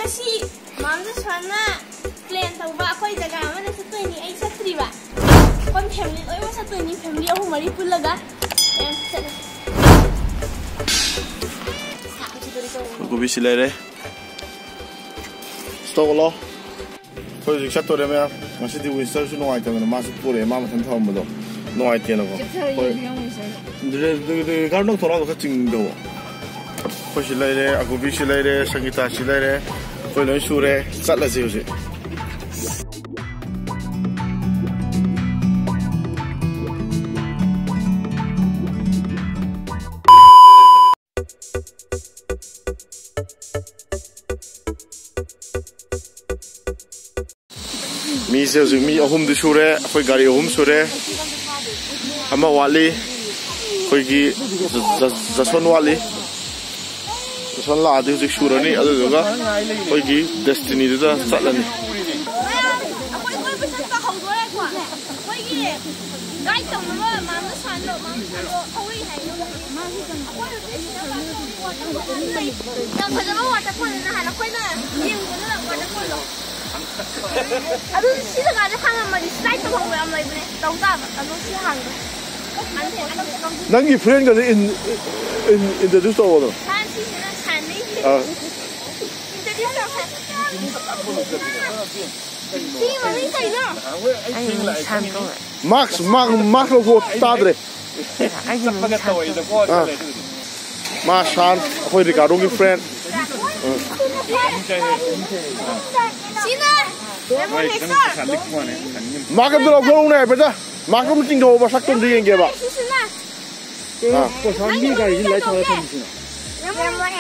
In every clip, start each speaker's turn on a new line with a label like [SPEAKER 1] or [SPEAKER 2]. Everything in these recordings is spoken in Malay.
[SPEAKER 1] ngasi mamda sana plan tauba koi jaga mana satoi ni ai satriba kon family oi ma satoi ni family ahu mari pulaga em sat
[SPEAKER 2] ko bisile re stop lo ko zik sat tore me ngasi di winter su no ai ta ma su pure ma ma than thom do no ai te no ko de gar no thora ko ching do ko silai re aku bisilai re sangita silai re ko lo su re sat la ji usi mi se zu mi ahum du sure khoi gari ahum sure ama wali khoi gi jason wali jason la adu zu sure ni adu ga khoi gi destiny du da salani
[SPEAKER 1] aduh sih sekarang kan mari slide tuh mau ambil ini tahu tak aduh sih hang
[SPEAKER 2] nangi friend kan in introduce tau no
[SPEAKER 1] kan sih kan ini introduce sih mami saya no
[SPEAKER 2] Max lo go tadre ma shan khoi Ricardo ki friend Makan tu lagu ni apa? Makan mesti kau masak tu dia yang apa?
[SPEAKER 3] Kau sambil kau ini lagi tahu macam mana?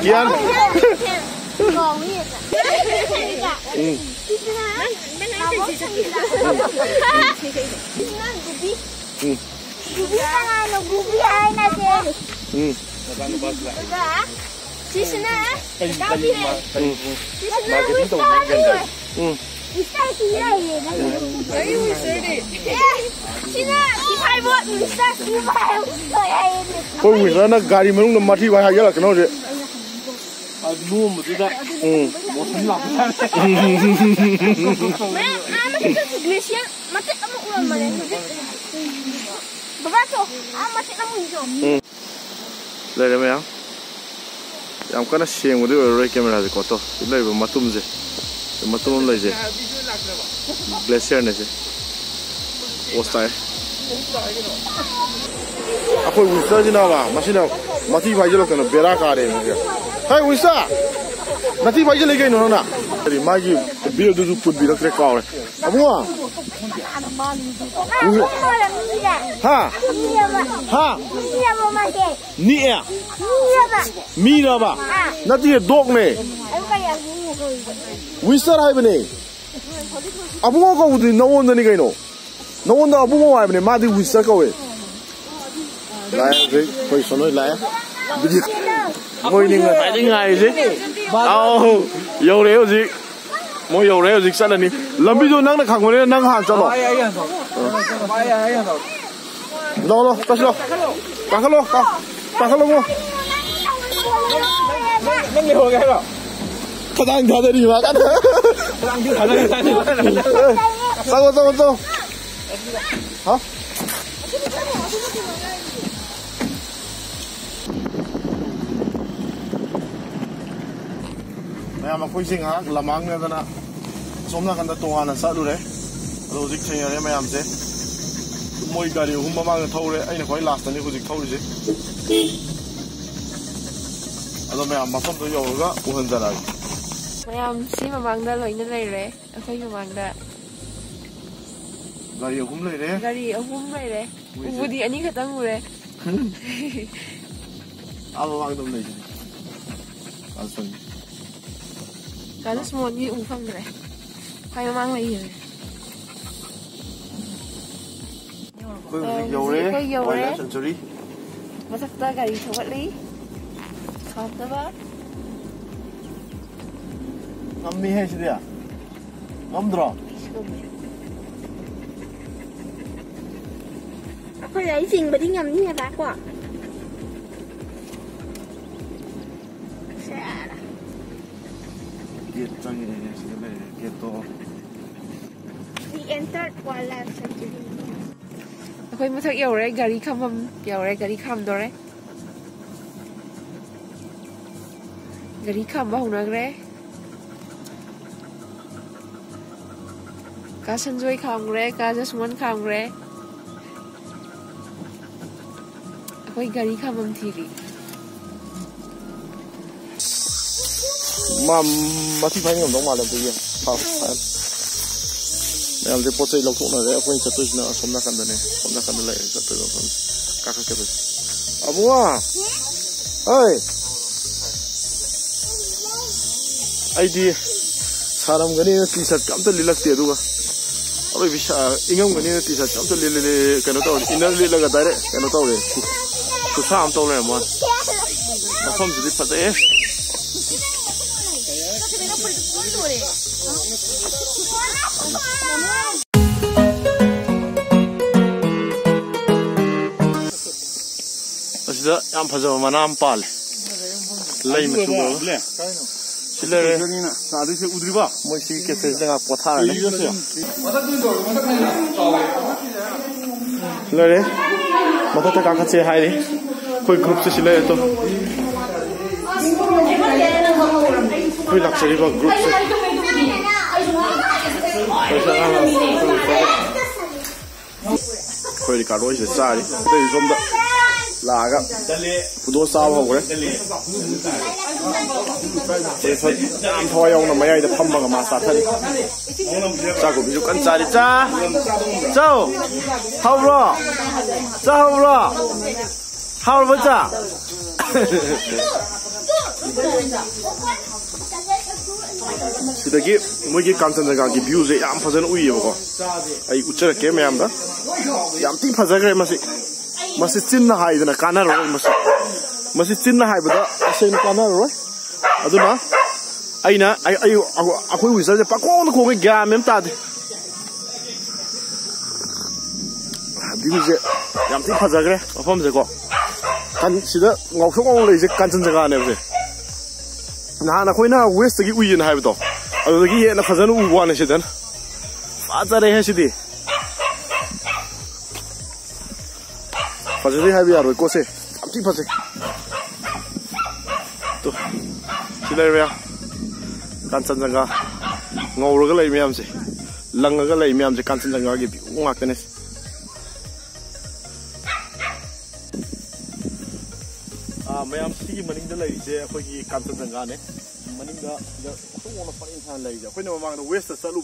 [SPEAKER 2] Kian.
[SPEAKER 1] Gubi ay na siya. Sisina. Gabi hai. Sisina. Isa siya ye. Ay wisari. Sina, ifai bot isa ifai.
[SPEAKER 2] Koi wisara na gari menung na mati wahai ya lah kenal je.
[SPEAKER 3] Anu mesti dah. Bosan lah.
[SPEAKER 1] Mana kita glacier mati kamu ulang mana? Babato, mati kamu hijau.
[SPEAKER 2] Lele me yang. Yang kana siang udah orang kamera de koto. Ini ibu matum je. Matum lagi je. Glacier ni je. Ostai. Aku wisata je nama. Masih nama. Mati baju lo kena berak ada ni. Hai wisata. Mati baju lagi ni nona. Jadi magi bil tu put bil kerja kau. Apa? Ha? Ni ya? Mira ba? Nanti dog ne? Wisar hai bene? Abu mau kau tu nawon dah ni kau no? Nawon dah abu mau hai bene? Madi wisar kau eh? Laya je, kau sono laya. Moi ni ngai je. Au, yo leo je. Moi yo leo je sana ni. Lambi tu nang nak khang ni nang han calo. Lo, tas lo. Kakalo mo.
[SPEAKER 3] Nang ni ho gaya lo.
[SPEAKER 2] Kadang dah dari mana? Tahu. Hah? Mayam aku sing ha, lamang ni kan na. Somna kan dah tungan nasa dulu eh. Kalau zik cengya ni mayam se. Moi gari humba mang thau re, ai na koi last ni ko zik thau je. Ado mayam mafam tu yo ga uhan jara.
[SPEAKER 4] Mayam si mamang dah loy na lay re, aku mamang dah.
[SPEAKER 2] Gari hum lay re.
[SPEAKER 4] Gari hum lay re. Budi ani katang re.
[SPEAKER 2] Aba mang dum lay je. Asal.
[SPEAKER 4] Kalau semua ni ufam re. Kau mamang lay re.
[SPEAKER 2] Yo re. Century.
[SPEAKER 4] Masak tak gari coklat lagi. Kata apa?
[SPEAKER 2] Ngammi hai dia. Ngamdro.
[SPEAKER 1] Khơi đấy chỉnh mà đi ngầm như bác quả. We entered wildlife sanctuary.
[SPEAKER 4] Khơi mất thắc yêu rồi, gari khăm yêu rồi, gari khăm đó đấy. Gari khăm bao nhiêu rồi? Cá sanjoy khăm rồi, cá jasmine khăm rồi. Khơi gari khăm thì đi.
[SPEAKER 2] Mà thì phải ngầm đóng mà làm gì vậy? Phải. Này làm gì pot xây lộc thuốc này đấy, khơi chặt tôi nó xóm ra căn này, xóm ra căn này chặt tôi rồi, các cái đấy. Abu à, ơi, ai đi, salam cái này t-shirt cảm thấy lắc tiền đúng không? Rồi bây giờ ingam cái này t-shirt cảm thấy cái nó tao, inner lắc cái đấy, cái nó tao đấy, tu sam tao này mà, mà không chỉ phát đấy. Asida am phajama manam pal lei ma chu le sile sa du se udri ba moi si ke se nga potha le le mata ta ka che hai ni koi group se sile to koi luxury ba group se koi ri ka roi se sa ri dei zom da laga pudo sao ho re che thoi am thoi ong na mai da pham ma ma sa thari cha ko bi ju kan cha ri cha chao how bro how bro cha sidagi mogi Kanchenjunga gi view je yam phajana ui ba ko ai uchara ke mayam da yam ti phajagre masi chinna haidana kana ro masi chinna haibada asen kana ro aduna aina akoi wisa je pakon ko ge game ta de view je yam ti phajagre afam je ko kan sida ngok ngok le je Kanchenjunga ne je na na khoina west gi uyin haibado adagi ye na phajana u wana sidan fazare he sidi Fazili hai biar ko se amti phase to silai ya Kanchenjunga ngor ga lai miam se lang ga lai miam se Kanchenjunga gi ngak tene mayam si maning da lai je khoi gi Kanchenjunga ne maning da tongona parin than lai je khoi na mang da west salu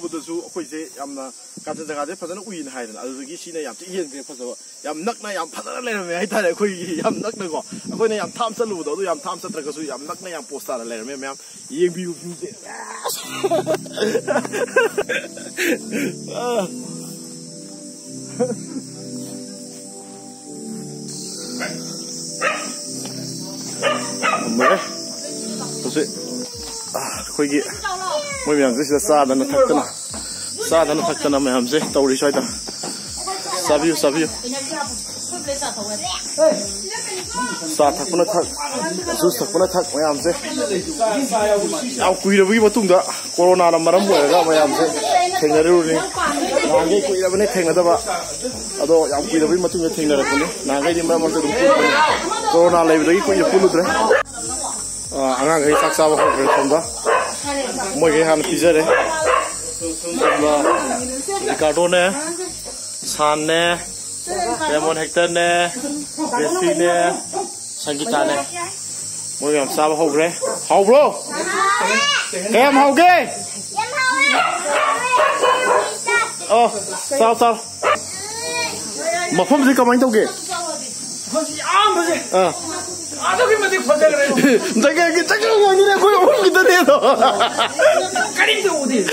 [SPEAKER 2] bu su khoi je yamna Kanchenjunga je phajana uin hai da adu gi sine yam ti yen je phajaba yam nakna yam phajana lai me hai tare khoi yam nakna ko khoi na yam tham salu bu do yam tham satra ka su yam nakna yam poster lai me yam yeng bi view je Mày tôi sẽ khơi kia mấy miếng cái xa đó nó thắc tên mày làm gì tàu đi xoay ta sabiu xa thắc nó thắc rút thắc nó thắc mày làm gì ao quỳ là vì mà tung đó corona làm mà buổi ra mày làm gì thành ra rồi nè nàng cái quỳ là bên này thành ra đó bạn ado ao quỳ là vì mà tung thành ra rồi nè nàng cái đi mà mình đúng corona lấy đấy quỳ là full rồi angang cái sắc sao không không đó mỗi cái hàng pizza đấy Ricardo nè San nè Lemon Hector nè Bessie nè Sangita nè mỗi cái sao không đấy hậu bro em hậu ghê sao mà không gì cầm anh đâu kìa
[SPEAKER 3] 저기 뭐 되게 번쩍 그래.
[SPEAKER 2] 저기 원이래 거기 옮기다 내서.
[SPEAKER 3] 까림도 어디?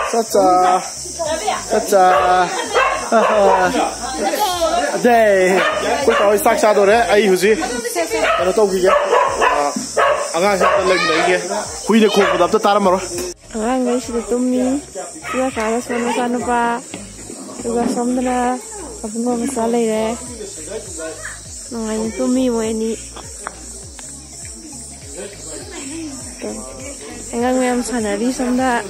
[SPEAKER 2] 짜짜. 네. 그 거기 싹샤도래. 아이 후지. nó tông gì kia à ngang sang lên đấy kia huy được khủng của đập tất ta đó mà rồi
[SPEAKER 4] Angang sida tummi sida kala sona sanupa juga somdana abungo masala ire nangani tummi mo ini angang mem sanari somda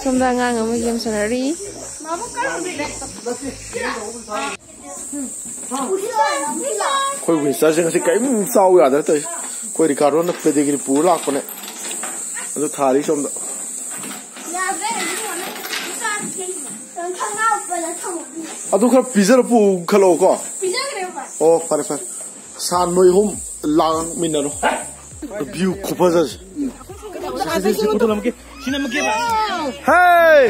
[SPEAKER 4] angang mo game sanari
[SPEAKER 2] Koi Winstar sing si kai sao ya da tai koi Ricardo na pedigree pura ko ne adu thari som da adu kha pizza pu khalo ko oh pare san noi hum lang minaro view khopa ja hey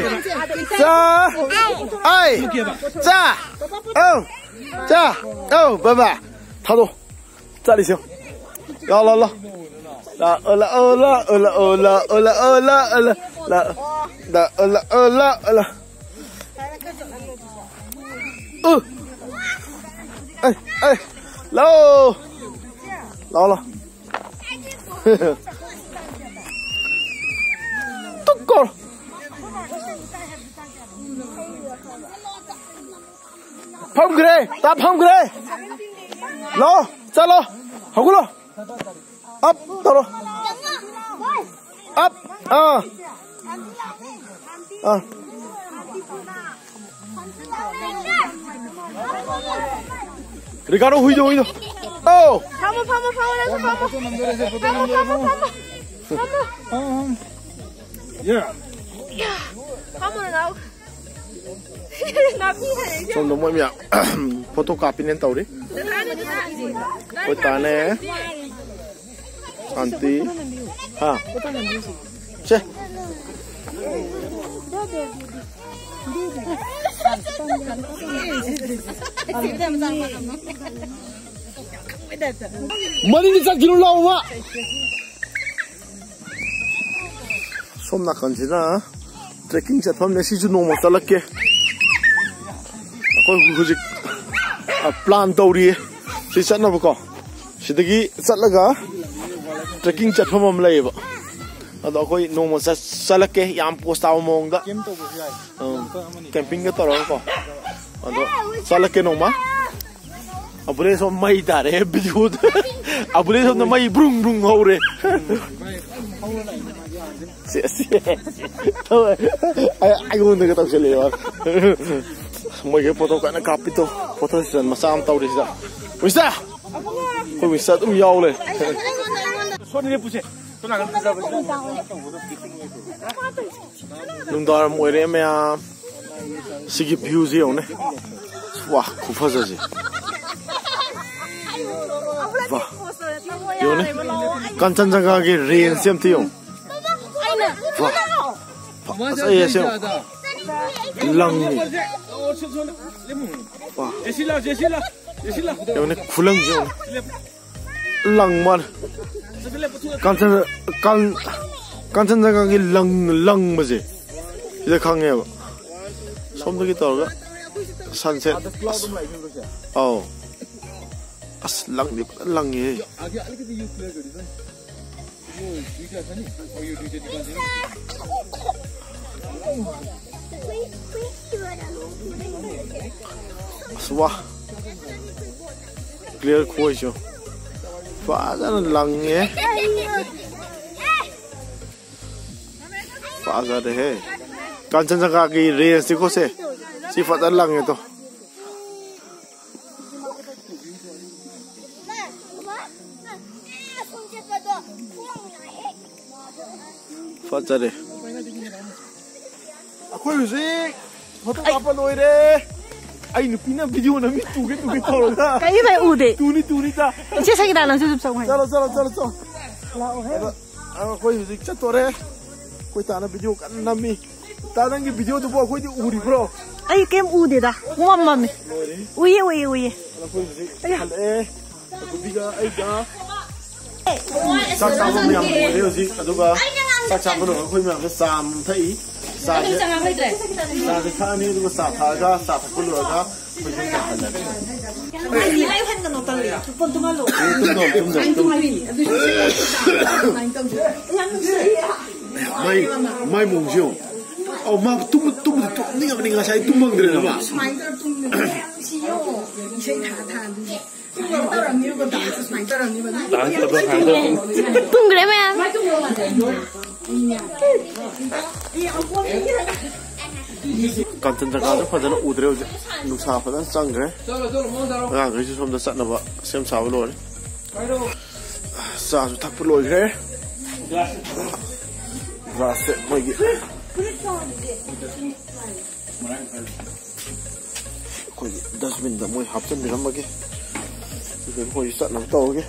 [SPEAKER 2] cha ai cha oh baba 타도 짜리셔 야라라 라 올라 에이 라오 나와라 뚜꺼 팜 그래 나 팜 그래 로 잘라 하고라 업 떨어 업 Ricardo huido oh
[SPEAKER 1] Vamos
[SPEAKER 2] yeah
[SPEAKER 1] now.
[SPEAKER 2] Xong đúng rồi mẹ photocopy nên tàu đi ôi ta nè anti ha che mari đi chắc kilo lâu quá xong là còn gì nữa trekking sẽ thăm này xí chú nông một tờ lắc kia koi hujik plan tawri si chatna bako sidagi chatlaga trekking chatpham laiba ado koi noma salake yam postaw mongda camping ga toro ko ado salake noma abule so mai dare video abule so mai brung brung hore si ai gon daga taw chale yaar moi ke photo kana kapito photo session masam taw ri sa wisa ko wisa tum yaw le soni le puche to na ga pizza ba nung dar moi re me sigi views hi one wa khu phaja ji wa yo ne Kanchanjunga ge range sem thi yo wa asa ye sem lang wah yang ni kulang je lang mar Kanchanjunga ki lang baje ida khange ba somda ki torga sunset oh as lang ye wah clear khoi cho fa ra lang ye fa ra de he Kanchanjunga ki range ko se si fa ra lang ye to fa ra de akhoi music photo apa loi re ai nupina video na mi tu ke toro da
[SPEAKER 1] Kai mai ude
[SPEAKER 2] tu ni ta
[SPEAKER 1] che sa kita nang sup sang hai
[SPEAKER 2] chalo la o he akhoi music cha tore koi ta na video kan na mi ta nang ki video tu bo akhoi ti uri bro
[SPEAKER 1] ai kem ude da ngom ma mi uye
[SPEAKER 2] akhoi music hal ko biga ai ga sa sa mo mi am mo le music aduga sa sa mo no akhoi mi am sam thai sa de sa de kha ni du sa tha ga sa tha ku lo ga ko jin ka hal mai mùng siêu mà tumนี่กับนี่ก็ใช้ตุ้มบังเดือนหรือเปล่า
[SPEAKER 1] ตุ้มกันได้ไหม
[SPEAKER 2] การจัดการต้องพัฒนาอุดเร็วลูกสาวพัฒนาจังเลยงานก็จะชมจะสั่นนะวะเสียมสาวเลยสาวทักไปเลยเลยราเสไม่กี่คนดัชมินดมวยหับจนเดือดมากกี่เป็นคนสั่นน้ำโตกี่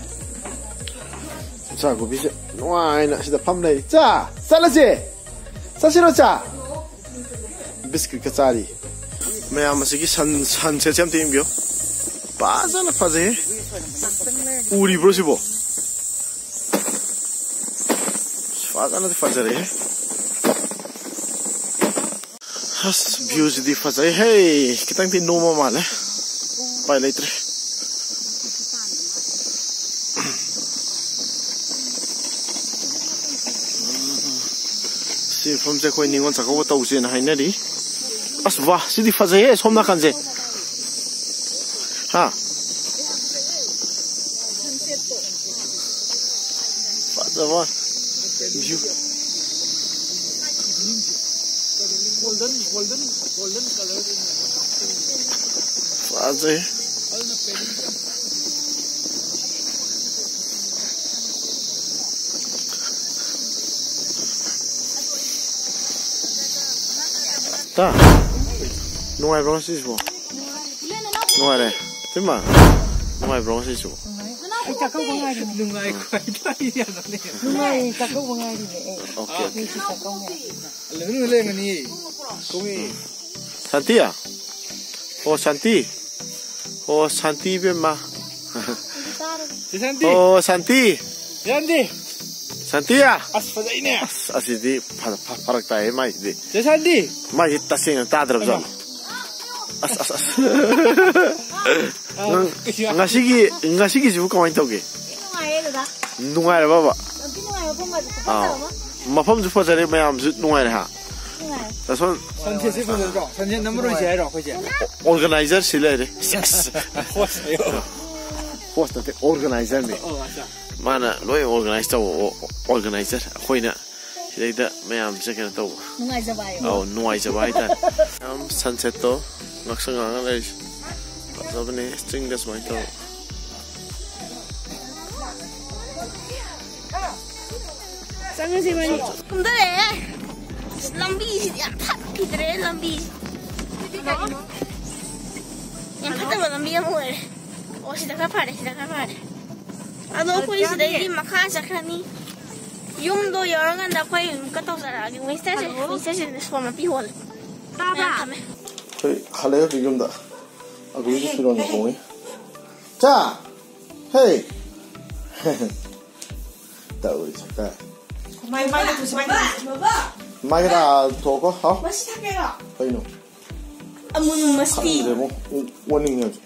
[SPEAKER 2] จ้ากูพิเศษว้ายนะสิแต่พัมเลยจ้าสั่นละสิสั่นสิโรจ้าbiskit kacari मैं मसी की सन से चम टीम गयो पाजा न फजे उरी ब्रोसिबो फाजा न फजे रे हस व्यूज दी फजे हे कितंग ती नोमा माले पाइ लेत्रे सी फम से कोई निगोन सको तौसे न हाइनरी अस वाह सिदी फजे है सोमना कांजे हाँ फजे वाह व्यू गोल्डन कलर फजे ता nungai bro si so nungai le tima nungai bro si so
[SPEAKER 3] ai takau bangai nungai kwai dai ya ne nungai takau bangai ni
[SPEAKER 2] okay
[SPEAKER 3] ni si takau ne le le ngani kumi
[SPEAKER 2] santi ya oh santi be ma
[SPEAKER 3] santi
[SPEAKER 2] oh santi santi ya
[SPEAKER 3] as fadai ne
[SPEAKER 2] asidi parak tai mai di
[SPEAKER 3] santi
[SPEAKER 2] mai tasing ta drab zo as ngasi jibu kamai tauge nungai ra baba mafam ju fajare mayam ju nungai ra ha tason
[SPEAKER 3] santi se fajare ro santi number je ro khoje
[SPEAKER 2] organizer sile re host te organizer me mana loi organize to organizer khoina sidaida mayam se kana to
[SPEAKER 1] nungai jabai
[SPEAKER 2] oh nungai jabai ta sunset to Maksudnya nggak ada, apa nih string das main tau.
[SPEAKER 1] Sangat sih mani. Kumda deh, lambi sih dia, kita deh lambi. Yang kata lambi yang mana? Oh sudah kapar. Aduh aku ini sudah ini makan sekarang. Yung do orang kan dapat yung kata usah lagi. Mister sih semua pihol. Tapa.
[SPEAKER 2] 저희 할래요 지금 다. 아 그게 필요한 거. 자, 헤이. 다 우리 잠깐.
[SPEAKER 5] 마이 조심하게.
[SPEAKER 2] 마이다 도고 하.
[SPEAKER 5] 맛있게 가.
[SPEAKER 2] 거기는.
[SPEAKER 1] 아무는 맛이.
[SPEAKER 2] 뭐 원닝 해줘.